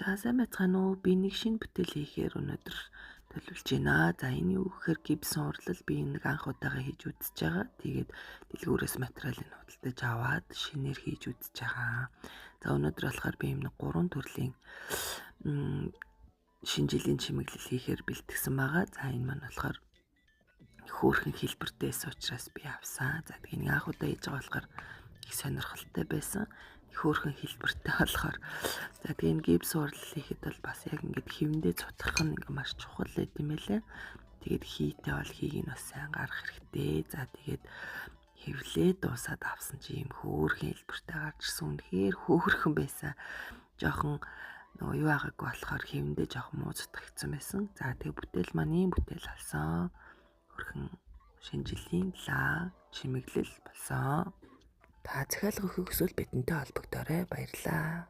За сайн байцгаана уу? Би нэг шинэ бүтээл хийхээр өнөөдөр төлөвлөж байна. За энэ юу гэхээр гибсэн урлал би нэг анх удаага хийж үзэж байгаа. Тэгээд дэлгүүрээс материалыг худалдаж аваад шинээр хийж үзэж байгаа. За өнөөдөр болохоор би нэг 3 төрлийн шинэ жилийн чимэглэл хийхээр бэлтгэсэн байгаа. За энэ маань болохоор хөөрхөн хэлбэртэйс учраас би авсан. За тэгээд анх удаа хийж байгаа болохоор их сонирхолтой байсан. Хөөрхөн хэлбэртэй болохоор за тэгээ энэ гипс урлал хийхэд бол бас яг ингээд хэвэндээ цутгах нь ингээ маш чухал байт юм байлээ. Тэгээд хийтэй бол хийг нь бас сайн гарах хэрэгтэй. За тэгээд хэвлээ дуусаад авсан чи юм хөөрхөн хэлбэртэй гарч ирсэн. Үнэхээр хөөрхөн байсан. Жохон нөгөө юу байгаагүй болохоор хэвэндээ жохон муу цутгагдсан байсан. За тэгээ бүтээл маань ийм бүтээл алсан. Хөөрхөн шинэ жилийн лаа чимэглэл болсон. Та захиалга өгөх хүсвэл бидэнтэй холбогдоорой. Баярлалаа.